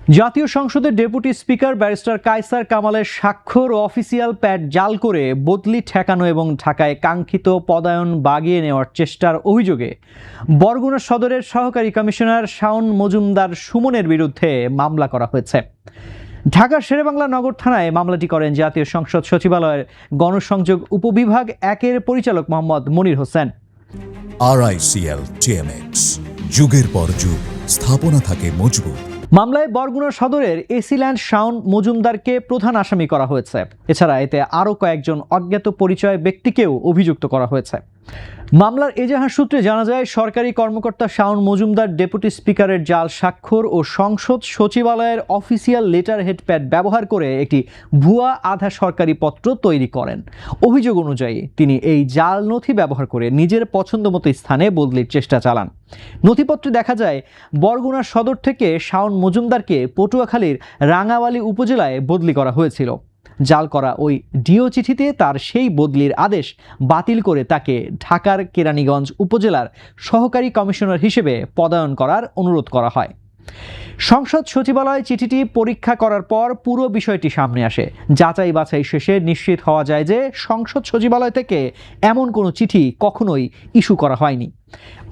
জাতীয় সংসদের deputy speaker barrister Kaiser কামালের স্বাক্ষর ও অফিসিয়াল প্যাড জাল করে বদলি ঠেকানো এবং ঢাকায় কাঙ্ক্ষিত পদায়ন বাগিয়ে নেওয়ার চেষ্টার অভিযোগে বরগুনা সদরের সহকারী কমিশনার শাওন মজুমদার সুমনের বিরুদ্ধে মামলা করা হয়েছে। ঢাকার শেরেবাংলা নগর থানায় মামলাটি করেন জাতীয় সংসদ সচিবালয়ের গণসংযোগ উপবিভাগ 1-এর পরিচালক মোহাম্মদ মনির হোসেন। RICL TMX, যুগের পর যুগ স্থাপনা থাকে মজবুত। মামলায় বরগুনা সদরের এসিল্যান্ড শাওন মজুমদারকে প্রধান আসামি করা হয়েছে। এছাড়া এতে আরও কয়েকজন অজ্ঞাত পরিচয় ব্যক্তিকেও অভিযুক্ত করা হয়েছে। মামলার এজাহার সূত্রে জানা যায়, সরকারি কর্মকর্তা শাওন মজুমদার ডেপুটি স্পিকারের জাল স্বাক্ষর ও সংসদ সচিবালয়ের অফিসিয়াল লেটার হেড প্যাড ব্যবহার করে একটি ভুয়া আধা সরকারি পত্র তৈরি করেন। অভিযোগ অনুযায়ী তিনি এই জাল নথি ব্যবহার করে নিজের পছন্দমতো স্থানে বদলির চেষ্টা চালান। নথিপত্রে দেখা যায়, বরগুনা সদর থেকে শাওন মজুমদারকে পটুয়াখালীর রাঙাবালী উপজেলায় বদলি করা হয়েছিল। জাল করা ওই ডিও চিঠিতে তার সেই বদলির আদেশ বাতিল করে তাকে ঢাকার কেরানীগঞ্জ উপজেলার সহকারী কমিশনার হিসেবে পদায়ন করার অনুরোধ করা হয়। সংসদ সচিবালয় চিঠিটি পরীক্ষা করার পর পুরো বিষয়টি সামনে আসে। যাচাই বাছাই শেষে নিশ্চিত হওয়া যায় যে সংসদ সচিবালয় থেকে এমন কোনো চিঠি কখনোই ইস্যু করা হয়নি।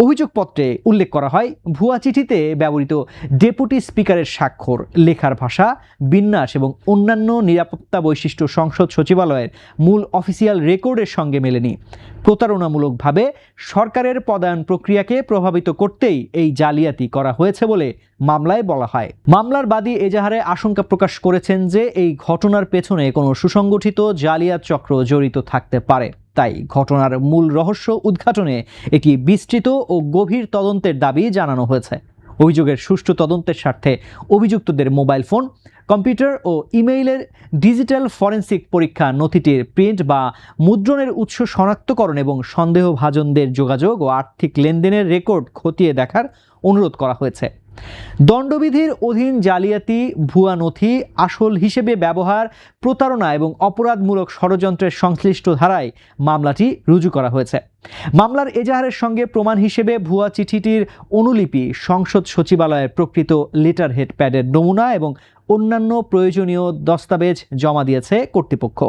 অভিযোগপত্রে উল্লেখ করা হয়, ভুয়া চিঠিতে ব্যবহৃত ডেপুটি স্পিকারের স্বাক্ষর, লেখার ভাষা, বিন্যাস এবং অন্যান্য নিরাপত্তা বৈশিষ্ট্য সংসদ সচিবালয়ের মূল অফিসিয়াল রেকর্ডের সঙ্গে মেলেনি। প্রতারণামূলকভাবে সরকারের পদায়ন প্রক্রিয়াকে প্রভাবিত করতেই এই জালিয়াতি করা হয়েছে বলে মামলায় বলা হয়। মামলার বাদী এজাহারে আশঙ্কা প্রকাশ করেছেন যে এই ঘটনার পেছনে কোনো সুসংগঠিত জালিয়াত চক্র জড়িত থাকতে পারে। তাই ঘটনার মূল রহস্য উদ্ঘাটনে একটি বিস্তৃত ও গভীর তদন্তের দাবি জানানো হয়েছে। অভিযোগের সুষ্ঠু তদন্তের স্বার্থে অভিযুক্তদের মোবাইল ফোন, কম্পিউটার ও ইমেইলের ডিজিটাল ফরেনসিক পরীক্ষা, নথিটির প্রিন্ট বা মুদ্রণের উৎস শনাক্তকরণ এবং সন্দেহভাজনদের যোগাযোগ ও আর্থিক লেনদেনের রেকর্ড খতিয়ে দেখার অনুরোধ করা হয়েছে। দণ্ডবিধির অধীন জালিয়াতি, ভুয়া নথি আসল হিসেবে ব্যবহার, প্রতারণা এবং অপরাধমূলক ষড়যন্ত্রের সংশ্লিষ্ট ধারায় মামলাটি রুজু করা হয়েছে। মামলার এজাহারের সঙ্গে প্রমাণ হিসেবে ভুয়া চিঠিটির অনুলিপি, সংসদ সচিবালয়ের প্রকৃত লেটার হেড প্যাডের নমুনা এবং অন্যান্য প্রয়োজনীয় দস্তাবেজ জমা দিয়েছে কর্তৃপক্ষ।